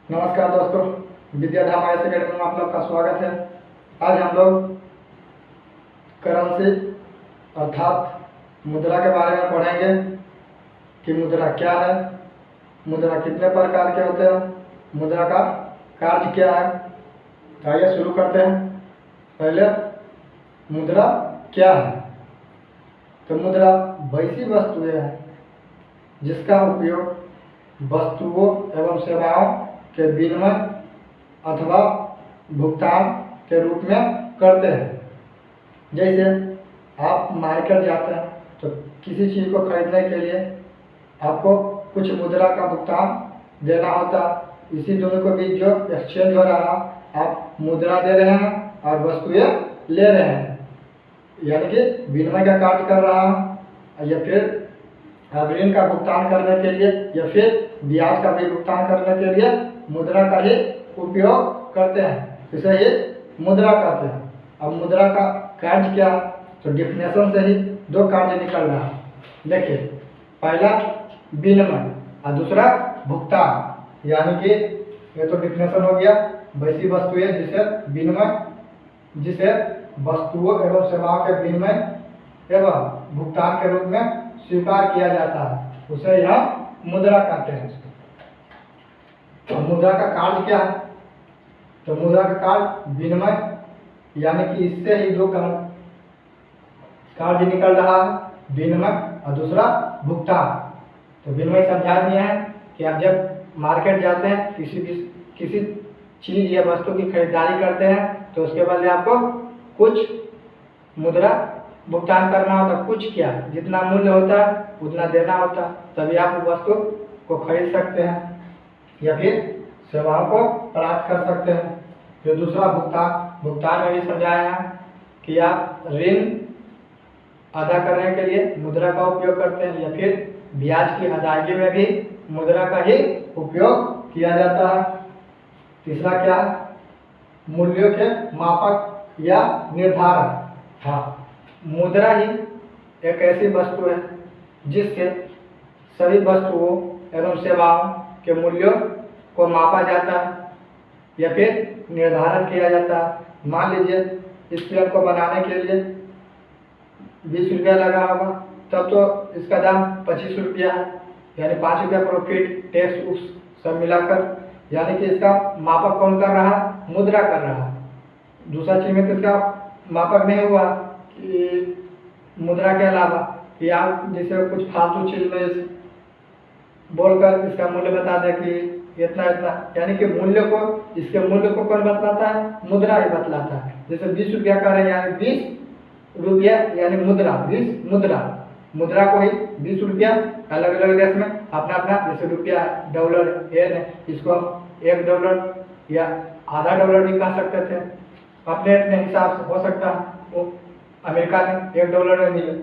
नमस्कार दोस्तों, Vidyadham IAS academy में आप लोग का स्वागत है। आज हम लोग करेंसी अर्थात मुद्रा के बारे में पढ़ेंगे कि मुद्रा क्या है, मुद्रा कितने प्रकार के होते हैं, मुद्रा का कार्य क्या है। तो आइए शुरू करते हैं। पहले मुद्रा क्या है? तो मुद्रा वैसी वस्तुएं हैं जिसका उपयोग वस्तुओं एवं सेवाओं के विनिमय अथवा भुगतान के रूप में करते हैं। जैसे आप मार्केट जाते हैं तो किसी चीज़ को खरीदने के लिए आपको कुछ मुद्रा का भुगतान देना होता। इसी दोनों के बीच जो एक्सचेंज हो रहा, आप मुद्रा दे रहे हैं और वस्तुएं ले रहे हैं, यानी कि विनिमय का कार्य कर रहा है। या फिर ऋण का भुगतान करने के लिए या फिर ब्याज का भी भुगतान करने के लिए मुद्रा का ही उपयोग करते हैं, इसे ही मुद्रा कहते हैं। अब मुद्रा का कार्य क्या? तो डिफिनेशन से ही दो कार्य निकल रहा है। देखिए, पहला विनिमय और दूसरा भुगतान, यानी कि ये तो डिफिनेशन हो गया, वैसी वस्तुएं जिसे विनिमय, जिसे वस्तुओं एवं सेवाओं के विनिमय एवं भुगतान के रूप में स्वीकार किया जाता है, उसे हम मुद्रा कहते हैं। तो मुद्रा का कार्य क्या है? तो मुद्रा का कार्य विनिमय, यानी कि इससे ही दो कार्य निकल रहा है, विनिमय और दूसरा भुगतान। तो विनिमय समझा दिए हैं कि आप जब मार्केट जाते हैं, किसी चीज़ या वस्तु की खरीदारी करते हैं तो उसके बदले आपको कुछ मुद्रा भुगतान करना होता। कुछ क्या, जितना मूल्य होता है उतना देना होता, तभी आप वस्तु को खरीद सकते हैं या फिर सेवाओं को प्राप्त कर सकते हैं। फिर दूसरा भुगतान में भी समझाया है कि आप ऋण अदा करने के लिए मुद्रा का उपयोग करते हैं या फिर ब्याज की अदायगी में भी मुद्रा का ही उपयोग किया जाता है। तीसरा क्या है? मूल्यों के मापक या निर्धारक। हाँ, मुद्रा ही एक ऐसी वस्तु है जिससे सभी वस्तुओं एवं सेवाओं के मूल्यों को मापा जाता है या फिर निर्धारण किया जाता है। मान लीजिए इस पेन को बनाने के लिए 20 रुपया लगा होगा, तब तो इसका दाम 25 रुपया है, यानी 5 रुपया प्रॉफिट टैक्स उस सब मिलाकर, यानी कि इसका मापक कौन कर रहा है? मुद्रा कर रहा है। दूसरा चीज में तो इसका मापक नहीं हुआ कि मुद्रा के अलावा कि आप जैसे कुछ फालतू चीज में बोलकर इसका मूल्य बता दे कि इतना इतना, यानी कि मूल्य को, इसके मूल्य को कौन बतलाता है? मुद्रा ही बतलाता है। जैसे 20 रुपया का है, यानी 20 रुपया यानी मुद्रा, 20 मुद्रा को ही 20 रुपया। अलग अलग देश में अपना अपना, जैसे रुपया डॉलर है, इसको हम $1 या आधा डॉलर भी कह सकते थे। अपने अपने हिसाब से हो सकता है वो अमेरिका में $1 में मिले।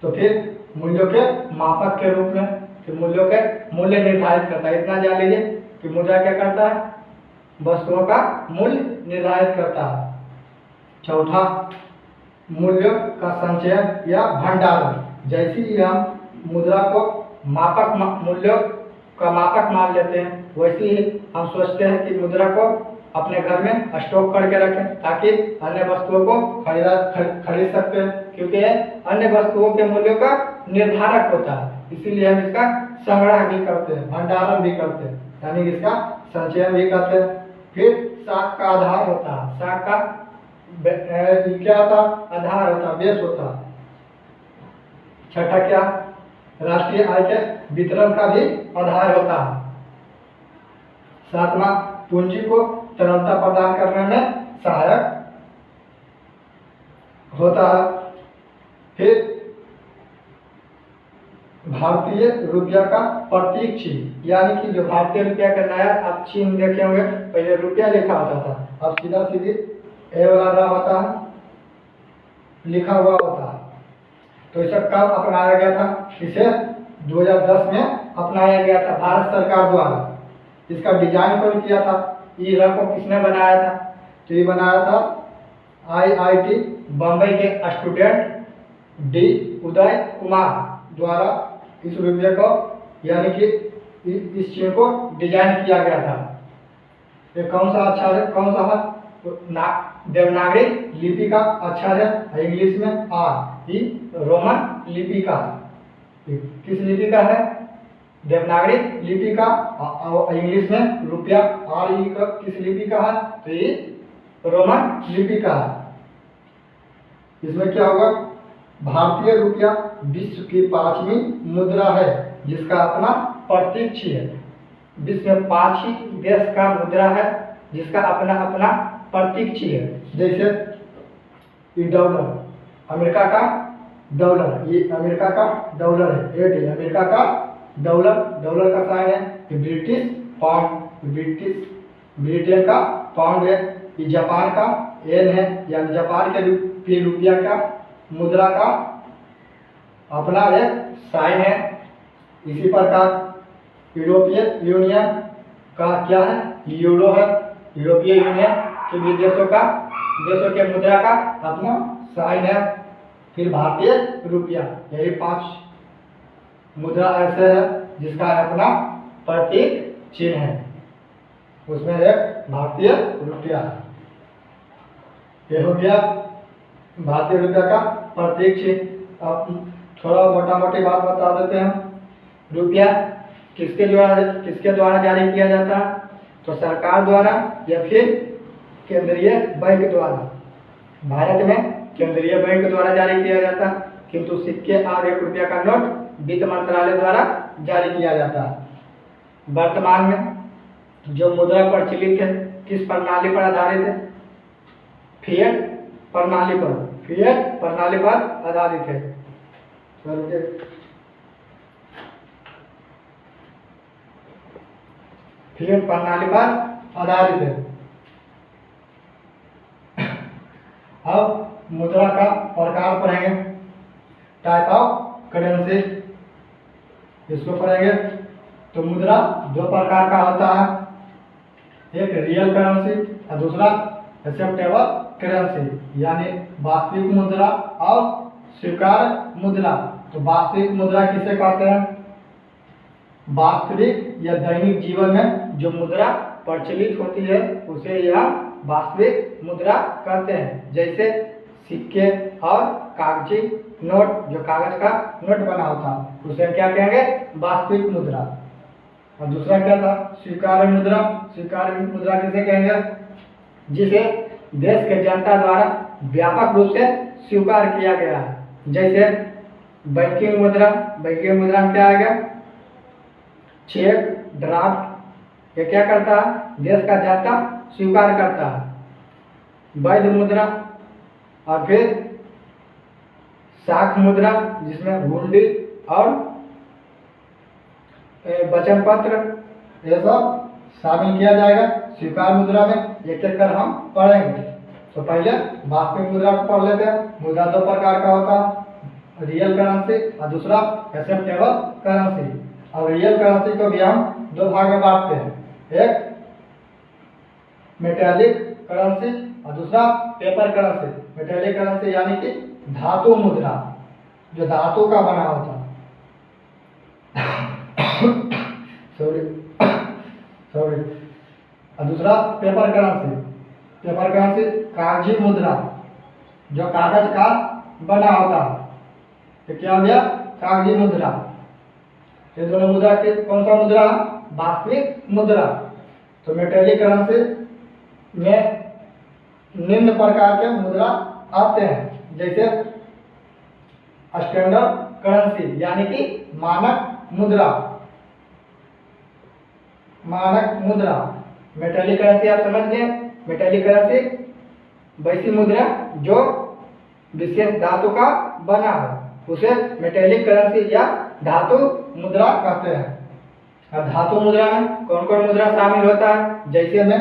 तो फिर मूल्यों के मापक के रूप में फिर मूल्यों के मूल्य निर्धारित करता है। इतना जान लीजिए कि मुद्रा क्या करता है? वस्तुओं का मूल्य निर्धारित करता है। चौथा, मूल्यों का संचयन या भंडारण। जैसे ही हम मुद्रा को मूल्यों का मापक मान लेते हैं, वैसे ही हम सोचते हैं कि मुद्रा को अपने घर में स्टॉक करके रखें ताकि अन्य वस्तुओं को खरीद सकते हैं, क्योंकि अन्य वस्तुओं के मूल्यों का निर्धारक होता है। इसीलिए हम इसका संग्रह भी करते हैं, भंडारण भी करते हैं, यानी इसका संचयन भी करते हैं। फिर साख का आधार होता है, साख का क्या होता? आधार होता, बेस होता। छठा क्या? राष्ट्रीय आय के वितरण का भी आधार होता है। सातवां, पूंजी को तरलता प्रदान करने में सहायक होता है। फिर भारतीय रुपया का प्रतीक चिन्ह, यानी कि जो भारतीय रुपया का नया आप चिन्ह देखे होंगे, पहले रुपया लिखा होता था, अब सीधा सीधी ए वाला रहा होता है, लिखा हुआ होता है। तो इसे कब अपनाया गया था? इसे 2010 में अपनाया गया था भारत सरकार द्वारा। इसका डिजाइन कौन किया था? ईरा को किसने बनाया था? तो ये बनाया था IIT बम्बई के स्टूडेंट डी उदय कुमार द्वारा इस रुपये को, यानी कि इस चिन्ह को डिजाइन किया गया था। ये कौन सा अक्षर है, कौन सा है? देवनागरी लिपि का अक्षर है, इंग्लिश में आर। ये रोमन लिपि का है। किस लिपि का है? देवनागरी लिपि का, और इंग्लिश में रुपया आर ई का किस लिपि का है? तो ये रोमन लिपि का है। इसमें क्या होगा? भारतीय रुपया विश्व की 5वीं मुद्रा है जिसका अपना प्रतीक चिन्ह है। विश्व में 5 ही देश का मुद्रा है जिसका अपना अपना प्रतीक चिन्ह है। जैसे ये डॉलर, अमेरिका का डॉलर, ये अमेरिका का डॉलर है, एट अमेरिका का डॉलर, डॉलर का साइन है। ये ब्रिटिश पाउंड, ब्रिटेन का पाउंड है। ये जापान का येन है, यानी जापान के रुपया का मुद्रा का अपना एक साइन है। इसी प्रकार यूरोपियन यूनियन का क्या है? यूरो है। यूरोपीय यूनियन के भी देशों के मुद्रा का अपना साइन है। फिर भारतीय रुपया, यही 5 मुद्रा ऐसे है जिसका अपना प्रतीक चिन्ह है। उसमें एक भारतीय रुपया है। ये हो गया भारतीय रुपया का प्रतीक चिन्ह। अब थोड़ा मोटा मोटी बात बता देते हैं। रुपया किसके द्वारा जारी किया जाता है? तो सरकार द्वारा या फिर केंद्रीय बैंक द्वारा। भारत में केंद्रीय बैंक द्वारा जारी किया जाता है, किंतु सिक्के और 1 रुपया का नोट वित्त मंत्रालय द्वारा जारी किया जाता है। वर्तमान में जो मुद्रा प्रचलित है किस प्रणाली पर आधारित है? फिएट प्रणाली पर आधारित है। फिएट प्रणाली पर आधारित है। अब मुद्रा का प्रकार पढ़ेंगे, टाइप ऑफ करेंसी, इसको पढ़ेंगे। तो मुद्रा 2 प्रकार का होता है, एक रियल करेंसी और दूसरा एक्सेप्टेबल करेंसी, यानी वास्तविक मुद्रा और स्वीकार्य मुद्रा। तो वास्तविक मुद्रा किसे कहते हैं? वास्तविक या दैनिक जीवन में जो मुद्रा प्रचलित होती है उसे यह वास्तविक मुद्रा कहते हैं। जैसे सिक्के और कागजी नोट, जो कागज का नोट बना होता है उसे क्या कहेंगे? वास्तविक मुद्रा। और दूसरा क्या था? स्वीकार्य मुद्रा। स्वीकार्य मुद्रा किसे कहेंगे? जिसे देश के जनता द्वारा व्यापक रूप से स्वीकार किया गया है। जैसे बैंकिंग मुद्रा, बैंकिंग मुद्रा में क्या आएगा? चेक, ड्राफ्ट, ये क्या करता है? देश का जनता स्वीकार करता है। वैध मुद्रा और फिर साख मुद्रा, जिसमें हुंडी और वचन पत्र ये सब शामिल किया जाएगा। स्वीकार मुद्रा में एक एक कर हम पढ़ेंगे। तो पहले वास्तविक मुद्रा को पढ़ लेते हैं। मुद्रा 2 प्रकार का होता है, रियल करेंसी और दूसरा एक्सेप्टेबल करेंसी। और रियल करेंसी को भी हम 2 भाग में बांटते हैं, एक मेटेलिक करेंसी और दूसरा पेपर करेंसी। मेटेलिक करेंसी यानी कि धातु मुद्रा, जो धातु का बना होता है। सॉरी। और दूसरा पेपर करेंसी। पेपर करेंसी कागजी मुद्रा, जो कागज का बना होता है। तो क्या हो गया? कागजी मुद्रा। ये दोनों मुद्रा के कौन सा मुद्रा? वास्तविक मुद्रा। तो मेटेलिक करेंसी में निम्न प्रकार के मुद्रा आते हैं, जैसे स्टैंडर्ड करेंसी यानी कि मानक मुद्रा। मानक मुद्रा, मेटेलिक करेंसी आप समझ गए। मेटेलिक करेंसी वैसी मुद्रा जो विशेष धातु का बना हो उसे मेटेलिक करेंसी या धातु मुद्रा कहते हैं। और धातु मुद्रा में कौन कौन मुद्रा शामिल होता है? जैसे में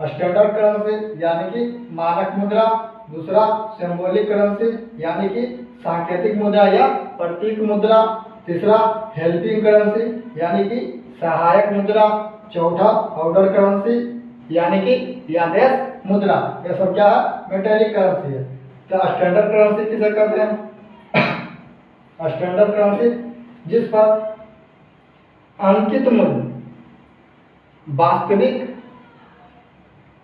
स्टैंडर्ड करेंसी यानी कि मानक मुद्रा, दूसरा सिंबॉलिक करेंसी यानी कि सांकेतिक मुद्रा या प्रतीक मुद्रा, तीसरा हेल्पिंग करेंसी यानी कि सहायक मुद्रा, चौथा ऑर्डर करेंसी यानी कि आदेश मुद्रा। ये सब क्या है? मेटेलिक करेंसी है। तो स्टैंडर्ड करेंसी किसे कहते हैं? स्टैंडर्ड करेंसी जिस पर अंकित मूल्य वास्तविक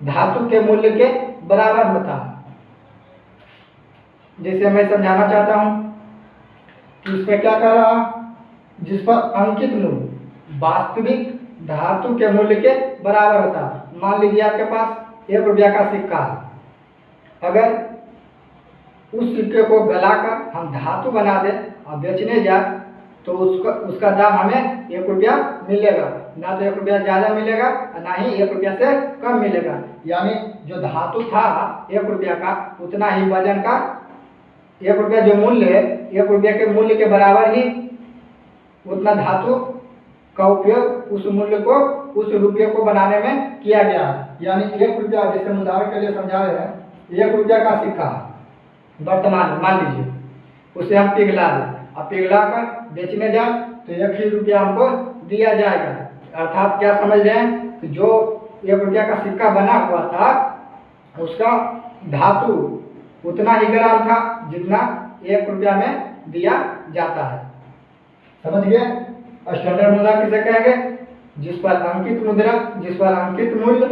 धातु के मूल्य के बराबर होता है। जैसे मैं समझाना चाहता हूं कि इसमें क्या कर रहा, जिस पर अंकित मूल्य वास्तविक धातु के मूल्य के बराबर होता है। मान लीजिए आपके पास 1 रुपया का सिक्का है, अगर उस सिक्के को गलाकर हम धातु बना दें और बेचने जाए तो उसका दाम हमें 1 रुपया मिलेगा। ना तो 1 रुपया ज़्यादा मिलेगा और ना ही 1 रुपया से कम मिलेगा। यानी जो धातु था 1 रुपया का, उतना ही वजन का 1 रुपया जो मूल्य है, 1 रुपया के मूल्य के बराबर ही उतना धातु का उपयोग उस मूल्य को, उस रुपये को बनाने में किया गया। यानी 1 रुपया, जैसे उदाहरण के लिए समझा रहे हैं, 1 रुपया का सिक्का वर्तमान मान लीजिए, उसे हम पिघला दें और पिघला कर बेचने जाए तो 1 ही रुपया हमको दिया जाएगा। अर्थात क्या समझ रहे हैं कि जो 1 रुपया का सिक्का बना हुआ था उसका धातु उतना ही ग्राम था जितना 1 रुपया में दिया जाता है। समझ गए? स्टैंडर्ड मुद्रा किसे कहेंगे? जिस पर अंकित मूल्य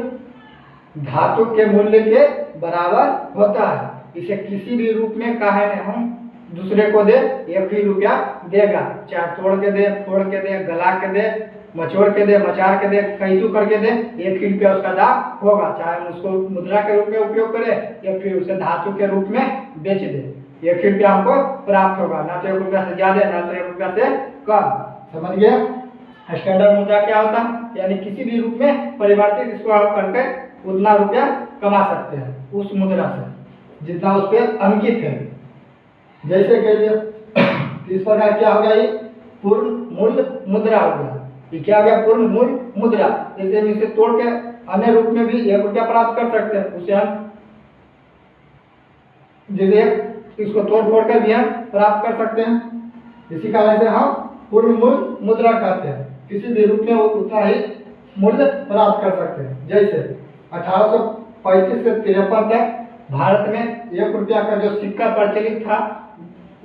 धातु के मूल्य के बराबर होता है। इसे किसी भी रूप में काहे न हम दूसरे को दे 1 ही रुपया देगा, चाहे तोड़ के दे, फोड़ के दे, गला के दे, मचोड़ के दे, मचार के दे, कैसू करके दे, 1 ही रुपया उसका दाम होगा। चाहे हम उसको मुद्रा के रूप में उपयोग करें या फिर उसे धातु के रूप में बेच दे, 1 ही रुपया हमको प्राप्त होगा। ना तो 1 रुपया से ज्यादा, ना तो 1 रुपया से कम। समझ गए? स्टैंडर्ड मुद्रा क्या होता है? यानी किसी भी रूप में परिवर्तित इसको हम करके उतना रुपया कमा सकते हैं उस मुद्रा से जितना उस पर अंकित है। जैसे कह लिए इस प्रकार क्या हो गया, ये पूर्ण मूल्य मुद्रा हो गया। ये क्या हो गया? पूर्ण मूल्य मुद्रा। जैसे हम इसे तोड़ के अन्य रूप में भी 1 रुपया प्राप्त कर सकते हैं। उसे हम जैसे इसको तोड़ फोड़ कर भी हम प्राप्त कर सकते हैं। इसी कारण से हम पूर्ण मूल्य मुद्रा कहते हैं। किसी भी रूप में वो उतना ही मूल्य प्राप्त कर सकते हैं। जैसे 1835 से 53 तक भारत में 1 रुपया का जो सिक्का प्रचलित था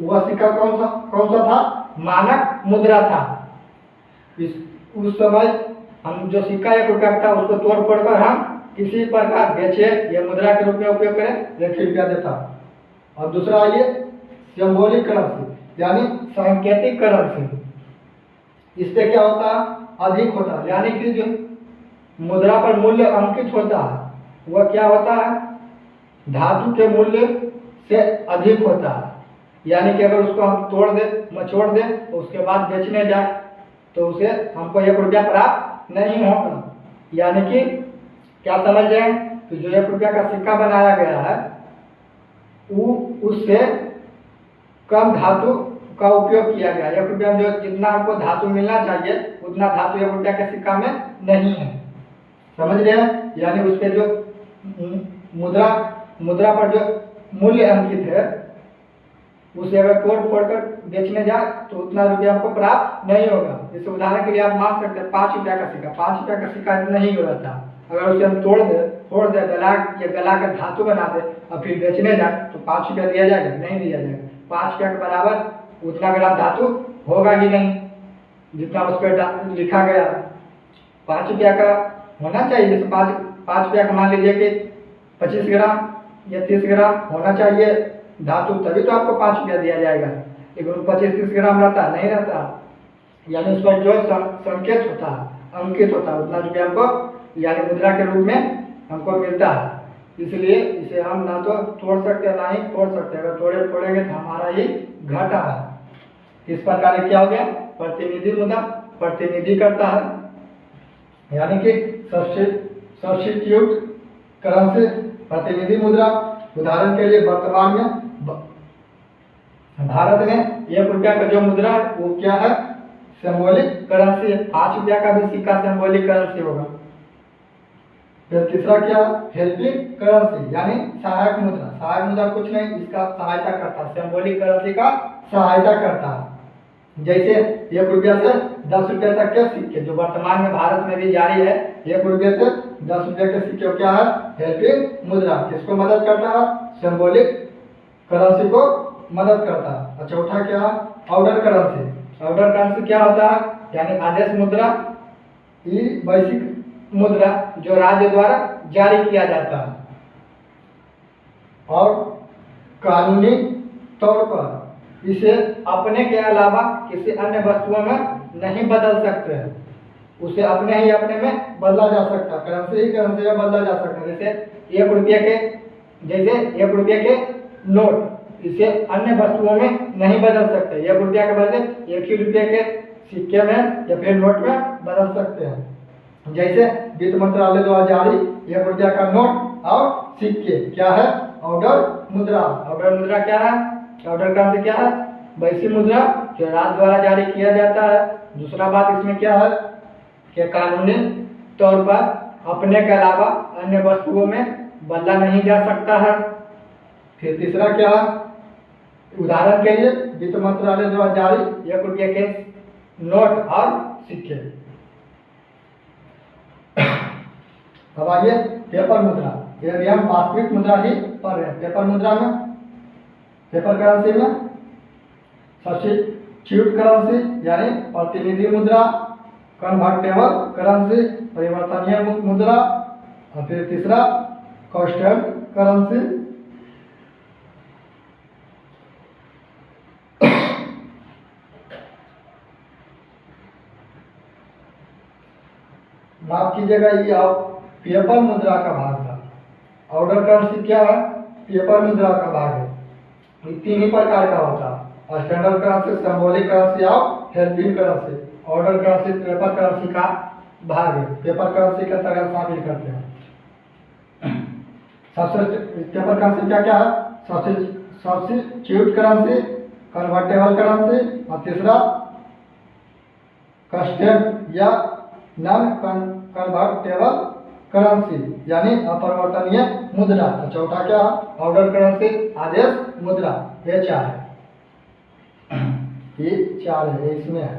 वह सिक्का कौन सा था? मानक मुद्रा था। उस समय हम जो सिक्का 1 रुपया था उसको तोड़ फोड़ कर हम किसी प्रकार बेचे या मुद्रा के रूप में उपयोग करें, 1 रुपया देता। और दूसरा ये सिंबॉलिक करेंसी यानी सांकेतिक करेंसी। इससे क्या होता है? अधिक होता है। यानी कि जो मुद्रा पर मूल्य अंकित होता है वह क्या होता है? धातु के मूल्य से अधिक होता है। यानी कि अगर उसको हम तोड़ दें, मचोड़ दें तो उसके बाद बेचने जाए तो उसे हमको 1 रुपया प्राप्त नहीं होगा। यानी कि क्या समझ रहे हैं कि जो 1 रुपया का सिक्का बनाया गया है उससे कम धातु का उपयोग किया गया। 1 रुपया में जो जितना हमको धातु मिलना चाहिए उतना धातु 1 रुपया के सिक्का में नहीं है। समझ रहे हैं? यानी उस पर जो मुद्रा पर जो मूल्य अंकित है उसे अगर तोड़ फोड़ कर बेचने जाए तो उतना रुपया हमको प्राप्त नहीं होगा। जैसे उदाहरण के लिए आप मान सकते हैं 5 रुपया का सिक्का, 5 रुपया का सिक्का नहीं हो रहता। अगर उसे हम तोड़ दे, फोड़ दे, गला कर धातु बना दे और फिर बेचने जाए तो 5 रुपया दिया जाएगा? नहीं दिया जाएगा। 5 रुपया के बराबर उतना ग्राम धातु होगा ही नहीं जितना उस पर लिखा गया। 5 रुपया का होना चाहिए। जैसे 5 रुपया का मान लीजिए कि 25 ग्राम या 30 ग्राम होना चाहिए धातु, तभी तो आपको 5 रुपया दिया जाएगा। लेकिन 25-30 ग्राम रहता नहीं रहता। यानी उस पर जो संकेत होता है, अंकित होता है, उतना रुपया हमको यानी मुद्रा के रूप में हमको मिलता है। इसलिए इसे हम ना तो तोड़ सकते ना ही फोड़ सकते। अगर तोड़े फोड़ेंगे तो हमारा ही घाटा है। इस प्रकार क्या हो गया? प्रतिनिधि मुद्रा प्रतिनिधि करता है। यानी कि सब्स्टिट्यूट करेंसी प्रतिनिधि मुद्रा। उदाहरण के लिए वर्तमान में भारत में 1 रुपया का जो मुद्रा है वो क्या है? सिंबॉलिक करेंसी है। 5 रुपया का भी सिक्का सिंबॉलिक करेंसी होगा। फिर तीसरा क्या? हेल्पिंग करेंसी यानी सहायक मुद्रा। सहायक मुद्रा कुछ नहीं, इसका सहायता करता है, सिंबॉलिक करेंसी का सहायता करता है। जैसे 1 रुपया से 10 रुपया तक के सिक्के जो वर्तमान में भारत में भी जारी है, 1 रुपये से 10 रुपये के सिक्के क्या है? हेल्पिंग मुद्रा। किसको मदद करता है? सिंबॉलिक करेंसी को मदद करता है। और चौथा क्या है? Order currency. ऑर्डर करेंसी क्या होता है? यानी आदेश मुद्रा, ई वैश्विक मुद्रा जो राज्य द्वारा जारी किया जाता है और कानूनी तौर पर इसे अपने के अलावा किसी अन्य वस्तुओं में नहीं बदल सकते हैं। उसे अपने ही अपने में बदला जा सकता है, करेंसी ही करेंसी में बदला जा सकता है। जैसे 1 रुपये के नोट, इसे अन्य वस्तुओं में नहीं बदल सकते। 1 रुपया के बदले 1 ही रुपये के सिक्के में या फिर नोट में बदल सकते हैं। जैसे वित्त मंत्रालय द्वारा जारी 1 रुपया का नोट और सिक्के क्या है? ऑर्डर मुद्रा। ऑर्डर मुद्रा क्या है? ऑर्डर करेंसी क्या है? वैश्विक मुद्रा जो राज्य द्वारा जारी किया जाता है। दूसरा बात इसमें क्या है कि कानूनी तौर पर अपने के अलावा अन्य वस्तुओं में बदला नहीं जा सकता है। फिर तीसरा क्या है? उदाहरण के लिए वित्त मंत्रालय द्वारा जारी 1 रुपये के नोट और सिक्के। अब आइए पेपर मुद्रा। ये भी हम वास्तविक मुद्रा ही पढ़ रहे हैं। पेपर मुद्रा में, पेपर करेंसी में सब्स्टिट्यूट करेंसी यानी प्रतिनिधि मुद्रा, कन्वर्टेबल करेंसी परिवर्तनीय मुद्रा, और फिर तीसरा कांस्टेंट करेंसी। माफ कीजिएगा, ये पेपर मुद्रा का भाग था। ऑर्डर करेंसी क्या है? पेपर मुद्रा का भाग है। ये 3 ही प्रकार का होता है: स्टैंडर्ड करेंसी, सिंबॉलिक करेंसी और helping currency. Order currency paper currency का भाग है, पेपर करेंसी के अंतर्गत शामिल करते हैं। सबसे पेपर करेंसी क्या क्या है? सब्स्टिट्यूट करेंसी, कन्वर्टेबल करेंसी और तीसरा कांस्टेंट या नॉन कन्वर्टेबल करेंसी यानी अपरिवर्तनीय मुद्रा। तो चौथा क्या? ऑर्डर करेंसी, आदेश मुद्रा। ये 4 है, ये 4 है, इसमें है।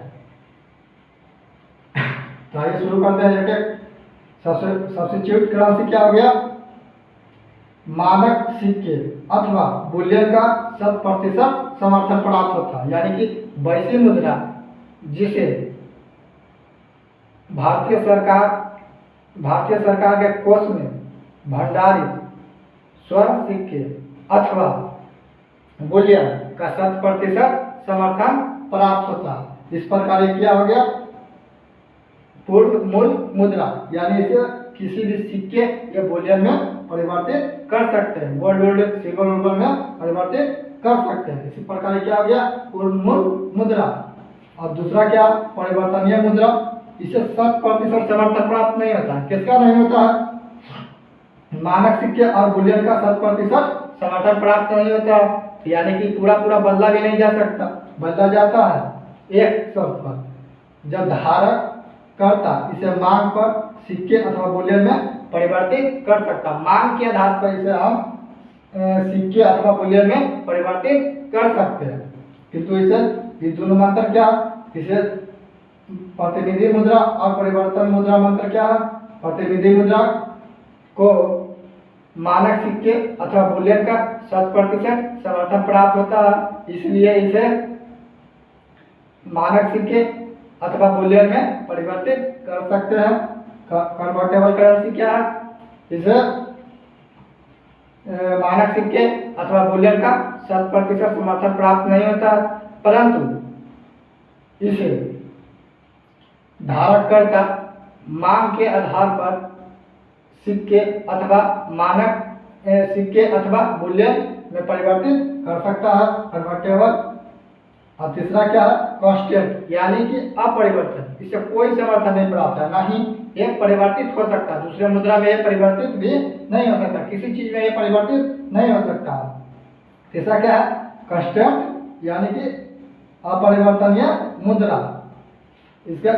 तो आइए शुरू करते हैं एक-एक। सब्स्टिट्यूट करेंसी क्या हो गया? मानक सिक्के अथवा बुलियन का 100% समर्थन प्राप्त होता है, यानी कि वैश्विक मुद्रा जिसे भारतीय सरकार के कोष में भंडारित स्वर्ण सिक्के अथवा बुलियन का 100% समर्थन प्राप्त होता है। इस प्रकार ये क्या हो गया? पूर्ण मूल मुद्रा, यानी इसे किसी भी सिक्के या बुलियन में परिवर्तित कर सकते हैं, गोल्ड, सिल्वर में परिवर्तित कर सकते हैं। इसी प्रकार क्या हो गया? पूर्ण मूल मुद्रा। और दूसरा क्या? परिवर्तनीय मुद्रा। इसे 100% समर्थन प्राप्त नहीं होता है। किसका नहीं होता है? मानक सिक्के और बुलियन का 100% समर्थन प्राप्त नहीं होता है, यानी कि पूरा बदला भी नहीं जा सकता। बदला जाता है एक शर्त पर, जब धारक करता इसे मांग पर सिक्के अथवा बुलियन में परिवर्तित कर सकता। मांग के आधार पर इसे हम सिक्के अथवा बुलियन में परिवर्तित कर सकते हैं, किंतु इसे दोनों में अंतर क्या? इसे प्रतिनिधि मुद्रा और परिवर्तन मुद्रा में अंतर क्या है? प्रतिनिधि मुद्रा को मानक सिक्के अथवा बुलियन का 100% समर्थन प्राप्त होता है, इसलिए इसे मानक सिक्के अथवा बुलियन में परिवर्तित कर सकते हैं। कन्वर्टेबल करेंसी क्या है? इसे मानक सिक्के अथवा बुलियन का 100% समर्थन प्राप्त नहीं होता, परंतु इसे धारककर्ता मांग के आधार पर सिक्के अथवा मानक सिक्के अथवा बुलियन में परिवर्तित कर सकता है, कन्वर्टेबल। और तीसरा क्या है? कांस्टेंट, यानी कि अपरिवर्तन, इसे कोई समर्थन नहीं प्राप्त है, ना ही ये परिवर्तित हो सकता, दूसरे मुद्रा में ये परिवर्तित भी नहीं हो सकता, किसी चीज में ये परिवर्तित नहीं हो सकता। तीसरा क्या है? कांस्टेंट, यानी कि अपरिवर्तनीय मुद्रा। इसे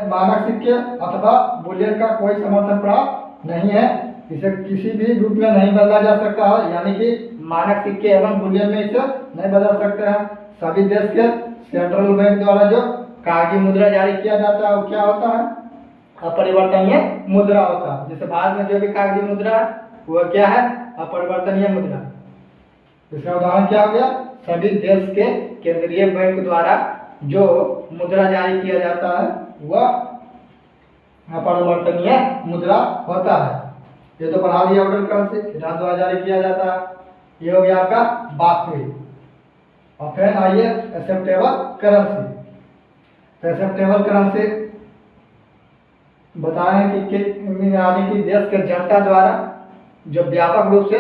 मानक सिक्के अथवा बुलियन का कोई समर्थन प्राप्त नहीं है, इसे किसी भी रूप में नहीं बदला जा सकता है, यानी कि मानक सिक्के एवं बुलियन में इसे नहीं बदल सकते हैं। सभी देश के सेंट्रल बैंक द्वारा जो कागजी मुद्रा जारी किया जाता है वो क्या होता है? अपरिवर्तनीय मुद्रा होता है। जैसे भारत में जो भी कागजी मुद्रा है वो क्या है? अपरिवर्तनीय मुद्रा। इसका उदाहरण क्या हो गया? सभी देश के केंद्रीय बैंक द्वारा जो मुद्रा जारी किया जाता है वह अपरिवर्तनीय मुद्रा होता है। ये तो पढ़ा दिया ऑर्डर करेंसी, फिर द्वारा जारी किया जाता है। ये हो गया आपका वास्तविक। और फिर आइए एक्सेप्टेबल करेंसी। तो एक्सेप्टेबल करेंसी बताएं यानी कि देश के जनता द्वारा जो व्यापक रूप से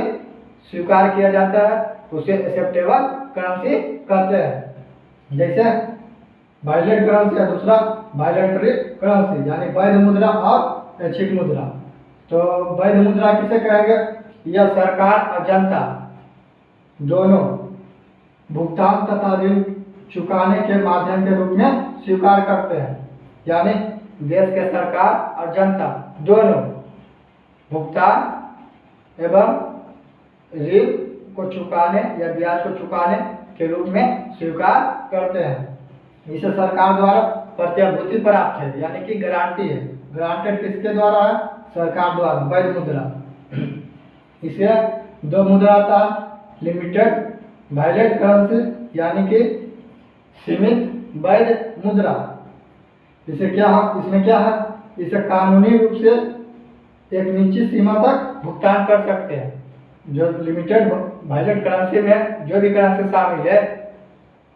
स्वीकार किया जाता है उसे एक्सेप्टेबल करेंसी कहते हैं। जैसे वायलेंट करेंसी या दूसरा वायलेंटरी करेंसी, यानी वैध मुद्रा और ऐच्छिक मुद्रा। तो वैध मुद्रा किसे कहेंगे? यह सरकार और जनता दोनों भुगतान तथा ऋण चुकाने के माध्यम के रूप में स्वीकार करते हैं। यानी देश के सरकार और जनता दोनों भुगतान एवं ऋण को चुकाने या ब्याज को चुकाने के रूप में स्वीकार करते हैं। इसे सरकार द्वारा प्रत्याभूति प्राप्त है, यानी कि गारंटी है। ग्रांटेड किसके द्वारा है? सरकार द्वारा, वैध मुद्रा। इसे दो मुद्रा आता है, लिमिटेड वायलेंट करेंसी यानी कि सीमित वैध मुद्रा। इसे क्या है? इसमें क्या है? इसे कानूनी रूप से एक निश्चित सीमा तक भुगतान कर सकते हैं। जो लिमिटेड वायलेंट करेंसी में जो भी करेंसी शामिल है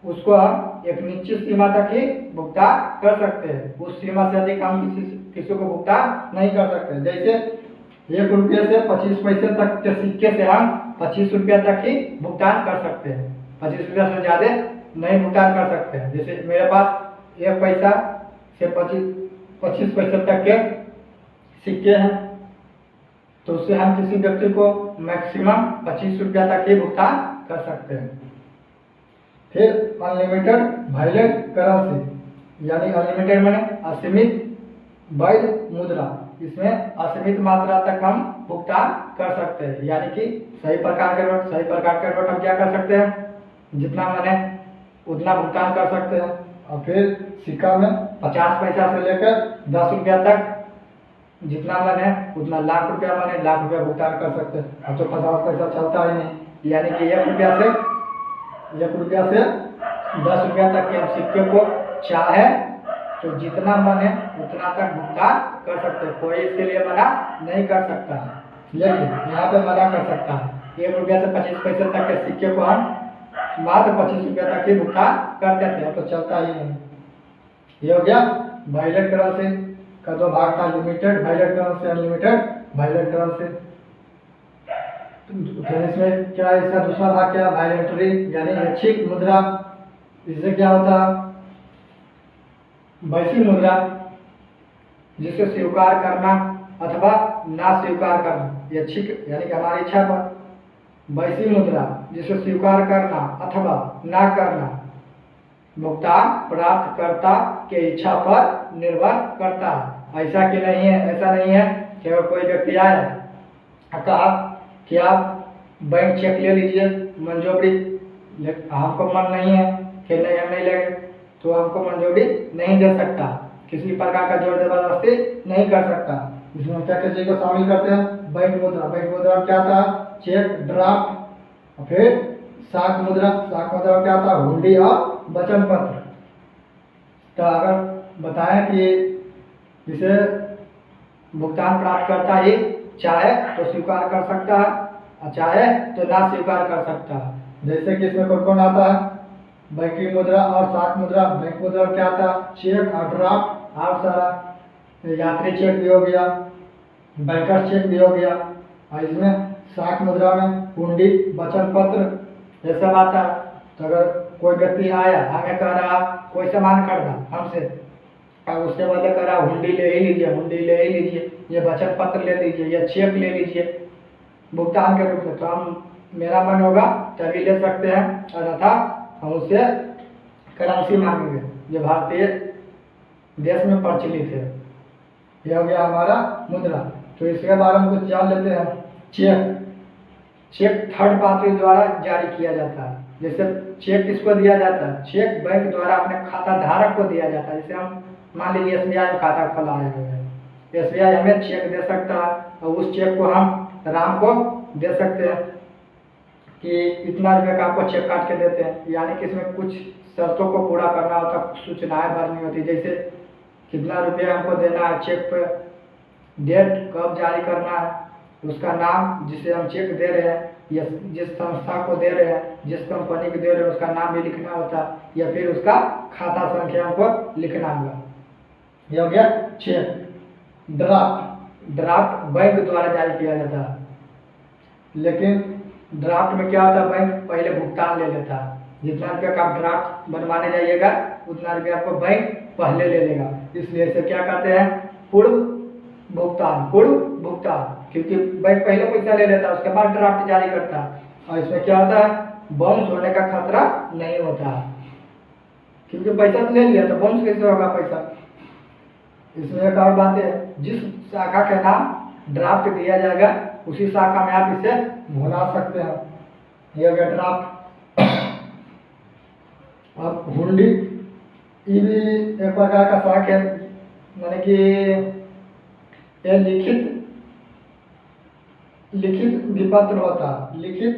उसको हम एक निश्चित सीमा तक ही भुगतान कर सकते हैं। उस सीमा से अधिक हम किसी को भुगतान नहीं कर सकते। जैसे 1 रुपये से 25 पैसे तक के सिक्के से हम 25 रुपया तक ही भुगतान कर सकते हैं। 25 रुपया से ज़्यादा नहीं भुगतान कर सकते हैं। जैसे मेरे पास 1 पैसा से 25 पैसे तक के सिक्के हैं, तो उससे हम किसी व्यक्ति को मैक्सिमम 25 रुपया तक ही भुगतान कर सकते हैं। फिर अनलिमिटेड वायलेंट करेंसी यानी अनलिमिटेड माने असीमित वैध मुद्रा। इसमें असीमित मात्रा तक हम भुगतान कर सकते हैं। यानी कि सही प्रकार के नोट हम क्या कर सकते हैं? जितना माने उतना भुगतान कर सकते हैं। और फिर सिक्का में 50 पैसा से लेकर 10 रुपया तक जितना माने उतना लाख रुपया माने लाख रुपया भुगतान कर सकते हैं। अब तो 50 पैसा चलता ही नहीं, यानी कि 1 रुपया से 10 रुपया तक के सिक्के को चाहे तो जितना मन है उतना तक भुगतान कर सकते हैं। कोई इसके लिए मना नहीं कर सकता है, लेकिन यहाँ पे मना कर सकता है 1 रुपया से 25 पैसे तक के सिक्के को हम मात्र 25 रुपया तक ही भुगतान कर देते हैं, तो चलता ही नहीं। ये हो गया वायलेंट करेंसी का 2 भाग था, limited violent currency, unlimited violent currency. इसमें क्या है? इसका दूसरा भाग क्या? वायलेंटरी यानी ऐच्छिक मुद्रा। इससे क्या होता है? वैसी मुद्रा जिसे स्वीकार करना अथवा ना स्वीकार करना, ऐच्छिक यानी कि हमारी इच्छा पर। वैसी मुद्रा जिसे स्वीकार करना अथवा ना करना भुगतान प्राप्तकर्ता के इच्छा पर निर्भर करता है। ऐसा कि नहीं है, ऐसा नहीं है कि अगर कोई व्यक्ति आए कहा कि आप बैंक चेक ले लीजिए मंजूरी, हमको मन नहीं है कि नहीं हम नहीं लेंगे, तो हमको मंजूरी नहीं दे सकता। किसी प्रकार का जोर जबरदस्ती नहीं कर सकता। इसमें क्या क्या चीज़ को शामिल करते हैं? बैंक मुद्रा। बैंक मुद्रा में क्या था? Cheque, draft. और फिर शाक मुद्रा। शाक मुद्रा में क्या था? हुंडी और वचन पत्र। तो अगर बताएं कि इसे भुगतान प्राप्त करता ही चाहे तो स्वीकार कर सकता है और चाहे तो ना स्वीकार कर सकता है। जैसे कि इसमें कौन आता है? बैंकिंग मुद्रा और शाक मुद्रा। बैंक मुद्रा क्या आता है? चेक और ड्राफ्ट और सारा यात्री चेक भी हो गया, बैंकर चेक भी हो गया। और इसमें शाक मुद्रा में हुंडी, वचन पत्र ये सब आता है। तो अगर कोई व्यक्ति आया हमें कह रहा कोई सामान खरीदा हमसे और उसके बदले कह रहा हुंडी ले ही लीजिए, हुंडी ले ही लीजिए, ये वचन पत्र ले लीजिए, ये चेक ले लीजिए भुगतान के रूप में, तो हम मेरा मन होगा तभी ले सकते हैं, अन्यथा हम उससे करेंसी मांगेंगे जो भारतीय देश में प्रचलित है। यह हो गया हमारा मुद्रा। तो इसके बारे में कुछ जान लेते हैं। चेक। चेक थर्ड पार्टी द्वारा जारी किया जाता है। जैसे चेक किसको दिया जाता है? चेक बैंक द्वारा अपने खाता धारक को दिया जाता है। जैसे हम मान लीजिए SBI में खाता खुलाए हुए हैं, SBI हमें चेक दे सकता है और उस चेक को हम राम को दे सकते हैं कि इतना रुपये का आपको चेक काट के देते हैं। यानी कि इसमें कुछ शर्तों को पूरा करना होता, सूचनाएं भरनी होती, जैसे कितना रुपया हमको देना है चेक पे, डेट कब जारी करना है, उसका नाम जिसे हम चेक दे रहे हैं या जिस संस्था को दे रहे हैं, जिस कंपनी को दे रहे हैं उसका नाम भी लिखना होता, या फिर उसका खाता संख्या हमको लिखना होगा। यह हो गया चेक। ड्राफ्ट बैंक द्वारा जारी किया जाता है, लेकिन ड्राफ्ट में क्या होता है, बैंक पहले भुगतान ले लेता है। जितना रुपया का आप ड्राफ्ट बनवाने जाइएगा उतना रुपया आपको बैंक पहले ले लेगा, इसलिए इसे क्या कहते हैं, पूर्व भुगतान। क्योंकि बैंक पहले पैसा ले लेता है, उसके बाद ड्राफ्ट जारी करता है, और इसमें क्या होता है, बाउंस होने का खतरा नहीं होता है, क्योंकि पैसा तो ले लिया तो बाउंस कैसे होगा पैसा। इसमें एक और बात है, जिस शाखा का नाम ड्राफ्ट दिया जाएगा उसी शाखा में आप इसे भुना सकते हैं। यह हो गया ड्राफ्ट। अब हुंडी, ये भी एक प्रकार का शाख है, माने कि यह लिखित विपत्र होता है, लिखित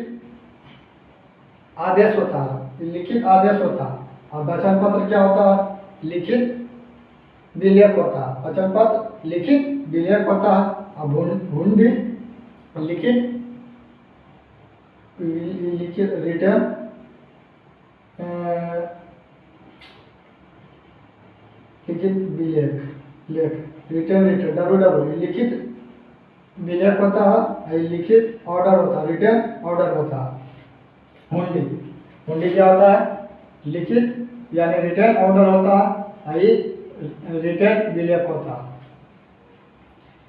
आदेश होता है। और वचन पत्र क्या होता है, लिखित विलेख होता है। वचन पत्र लिखित विलेख होता है, और हुंडी लिखित रिटर्न लिखित रिटर्न डब्ल्यू लिखित विलेख होता है, लिखित ऑर्डर होता है, रिटर्न ऑर्डर होता है। हुंडी क्या होता है, लिखित यानी रिटर्न ऑर्डर होता है, रिटर्न विलेख होता है।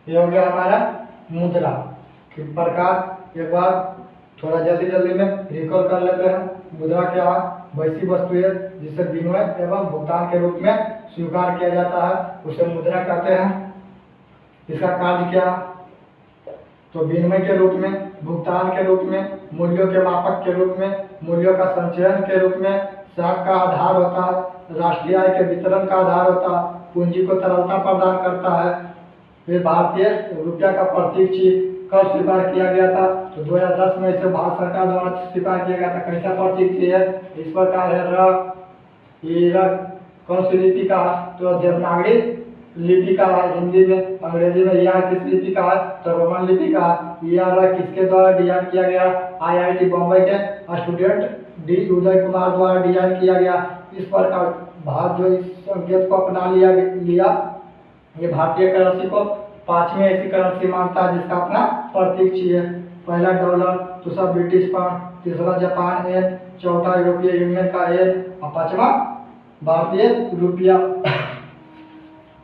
ये हो गया हमारा मुद्रा के प्रकार। एक बार थोड़ा जल्दी में रिकॉल कर लेते हैं। मुद्रा क्या है, वैसी वस्तु है जिसे विनिमय एवं भुगतान के रूप में स्वीकार किया जाता है, उसे मुद्रा कहते हैं। इसका कार्य क्या, तो विनिमय के रूप में, भुगतान के रूप में, मूल्यों के मापक के रूप में, मूल्यों का संचयन के रूप में, साख का आधार होता है, राष्ट्रीय आय के वितरण का आधार होता है, पूंजी को तरलता प्रदान करता है। फिर भारतीय रुपया का प्रतीक चिन्ह कब स्वीकार किया गया था, तो 2010 में इसे भारत सरकार द्वारा स्वीकार किया गया था। कैसा प्रतीक चिन्ह है, इस प्रकार है। कौन सी लिपि का है, तो देवनागरी लिपि का है हिंदी में। अंग्रेजी में यह किस लिपि का है, तो रोमन लिपि का है। यह किसके द्वारा डिजाइन किया गया, IIT बॉम्बे के स्टूडेंट डी उदय कुमार द्वारा डिजाइन किया गया। इस प्रकार भारत जो इस संकेत को अपना लिया, ये भारतीय करेंसी को पांचवी ऐसी करेंसी मानता है जिसका अपना प्रतीक चिन्ह है। पहला डॉलर, दूसरा ब्रिटिश पाउंड, तीसरा जापान येन, चौथा यूरोपीय यूनियन का येन, और पांचवा भारतीय रुपया।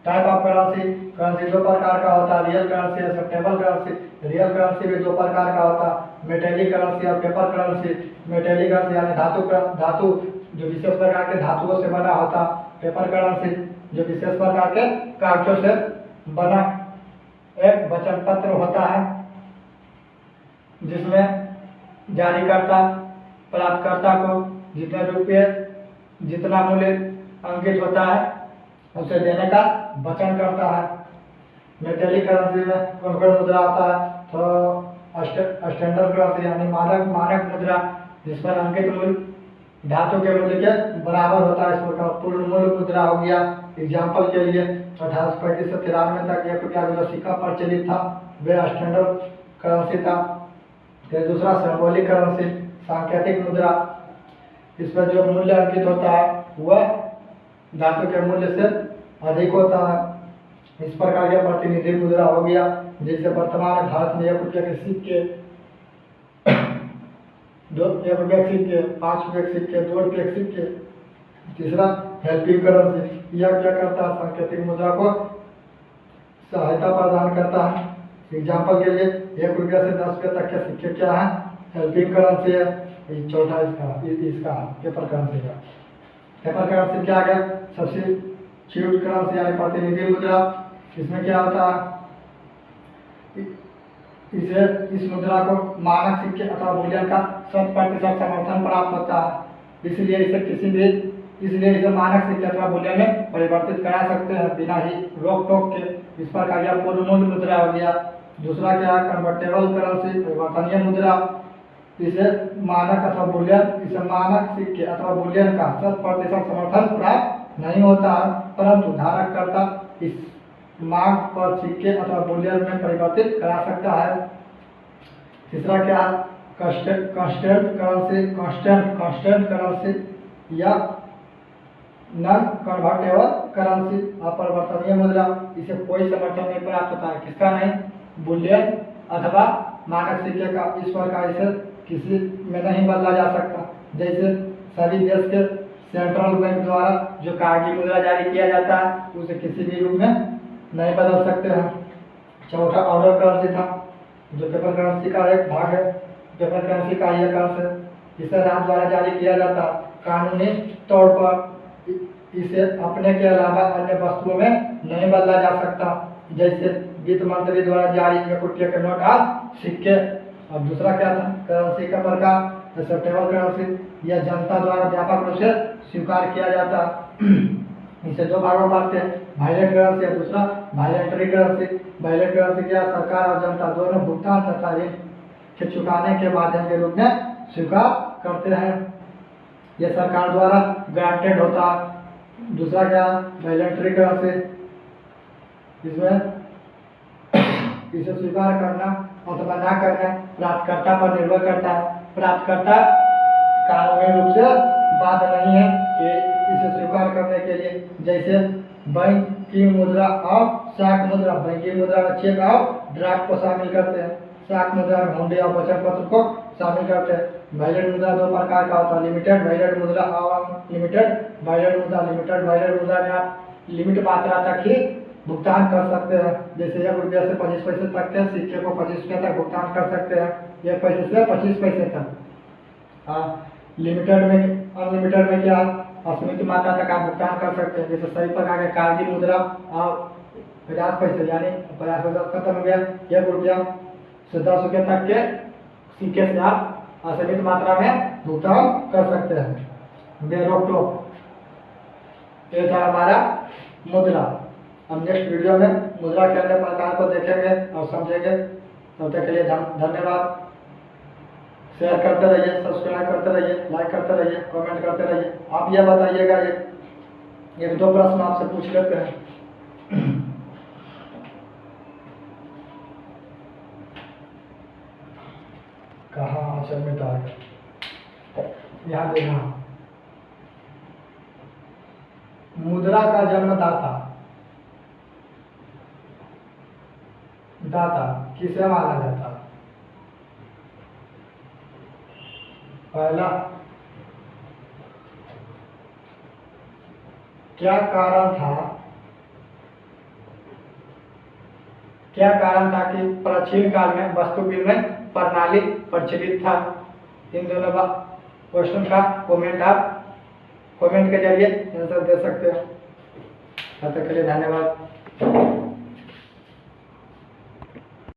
टाइप ऑफ करेंसी दो प्रकार का होता है, रियल करेंसी और एक्सेप्टेबल करेंसी। रियल करेंसी भी दो प्रकार का होता है, मेटेलिक करेंसी और पेपर करेंसी। मेटेलिक करेंसी यानी धातु जो विशेष प्रकार के धातुओं से बना होता। पेपर करेंसी जो विशेष प्रकार के कागजों से बना एक वचन पत्र होता है, जिसमें जारीकर्ता प्राप्तकर्ता को जितने रुपये जितना मूल्य अंकित होता है उसे देने का वचन करता है। मेटेलिक करेंसी में कौन कौन मुद्रा आता है, तो स्टैंडर्ड करेंसी यानी मानक मुद्रा, जिस पर अंकित मूल्य धातु के मूल्य के बराबर होता है। इस प्रकार पूर्ण मूल्य मुद्रा हो गया। एग्जाम्पल के लिए 1835 से 93 तक 1 रुपया का सिक्का प्रचलित था, वह स्टैंडर्ड करेंसी था। फिर दूसरा सिंबॉलिक करेंसी, सांकेतिक मुद्रा, इस पर जो मूल्य अंकित होता है वह धातु के मूल्य से अधिक होता है। इस प्रकार यह प्रतिनिधि मुद्रा हो गया, जिससे वर्तमान में भारत में 1 रुपये के सिक्के, 1 रुपये के सिक्के, 5 रुपये के सिक्के, 2 रुपये के सिक्के। तीसरा हेल्पिंग करेंसी, यह क्या करता है, सांकेतिक मुद्रा को सहायता प्रदान करता है। एग्जाम्पल के लिए 1 रुपये से 10 रुपये तक के सिक्के क्या है, हेल्पिंग करेंसी है। चौथा इसका पेपर करेंसी का। पेपर करेंसी क्या है, सब्स्टिट्यूट करेंसी यानी प्रतिनिधि मुद्रा। इसमें क्या होता है, इस मुद्रा को मानक सिक्के अथवा मूल्यन का 100% समर्थन प्राप्त होता है, इसलिए इसे मानक सिक्के अथवा मूल्य में परिवर्तित करा सकते हैं बिना ही रोक टोक के। इस पर पूर्ण मूल्य मुद्रा हो गया। दूसरा क्या है, कन्वर्टेबल करेंसी परिवर्तनीय मुद्रा। इसे मानक अथवा बुलियन, इसे मानक सिक्के अथवा बुलियन का 100% समर्थन प्राप्त नहीं होता है, परंतु धारककर्ता इस मांग पर सिक्के अथवा बुलियन में परिवर्तित करा सकता है। तीसरा क्या है, कांस्टेंट करेंसी या नॉन कन्वर्टेबल करेंसी, अपरिवर्तनीय मुद्रा, इसे कोई समर्थन नहीं प्राप्त होता है। किसका नहीं, बुलियन अथवा मानक सिक्के का। इस प्रकार इसे किसी में नहीं बदला जा सकता। जैसे सभी देश के सेंट्रल बैंक द्वारा जो कागजी मुद्रा जारी किया जाता है उसे किसी भी रूप में नहीं बदल सकते हैं। चौथा ऑर्डर करेंसी था, जो पेपर करेंसी का एक भाग है। पेपर करेंसी का यह अंश है, इसे राज्य द्वारा जारी किया जाता है। कानूनी तौर पर इसे अपने के अलावा अन्य वस्तुओं में नहीं बदला जा सकता, जैसे वित्त मंत्री द्वारा जारी 1 रुपये के नोट और सिक्के। और दूसरा क्या था, करेंसी का प्रकार, एक्सेप्टेबल करेंसी, यह जनता द्वारा व्यापक रूप से स्वीकार किया जाता है। इसे दो भागों में बांटते हैं, वायलेट करेंसी और दूसरा वायलेटरी करेंसी। वायलेट करेंसी क्या, सरकार और जनता दोनों भुगतान तथा ऋण के चुकाने के माध्यम के रूप में स्वीकार करते हैं। यह सरकार द्वारा ग्रांटेड होता है। दूसरा क्या, वायलेटरी करेंसी, इसमें इसे स्वीकार करना अथवा ना करना प्राप्तकर्ता पर निर्भर करता है। प्राप्तकर्ता कानूनी रूप से बाध्य नहीं है कि इसे स्वीकार करने के लिए, जैसे बैंक की मुद्रा और शाख मुद्रा। बैंक की मुद्रा में चेक और ड्राफ्ट को शामिल करते हैं, शाख मुद्रा में हुंडी और वचन पत्र को शामिल करते हैं। वायलेट मुद्रा दो प्रकार का होता है, लिमिटेड वायलेट मुद्रा और अनलिमिटेड वायलेट मुद्रा। लिमिटेड वायलेट मुद्रा में आप लिमिट मात्रा तक ही भुगतान कर सकते हैं, जैसे 1 रुपये से 25 पैसे तक के सिक्के को 25 रुपये तक भुगतान कर सकते हैं, 1 पैसे से 25 पैसे तक। लिमिटेड में, अनलिमिटेड में क्या, असीमित मात्रा तक आप भुगतान कर सकते हैं, जैसे सभी प्रकार के कागजी मुद्रा और 50 पैसे, यानी 50 पैसा खत्म हो गया, 1 रुपया से 10 रुपये तक के सिक्के से आप असीमित मात्रा में भुगतान कर सकते हैं। बेरोक-टोक, ये था हमारा मुद्रा। हम नेक्स्ट वीडियो में मुद्रा के अन्य प्रकार को देखेंगे और समझेंगे। तब तक के लिए धन्यवाद। शेयर करते रहिए, सब्सक्राइब करते रहिए, लाइक करते रहिए, कमेंट करते रहिए। आप यह बताइएगा, एक दो प्रश्न आपसे पूछ लेते हैं। कहाँ सबमिट आ गया, यहाँ देखना। मुद्रा का जन्मदाता किसे माना जाता है? पहला, क्या कारण था कि प्राचीन काल में वस्तु विनिमय प्रणाली प्रचलित था? इन दोनों क्वेश्चन का कमेंट के जरिए आंसर दे सकते हैं। तब तक के लिए धन्यवाद।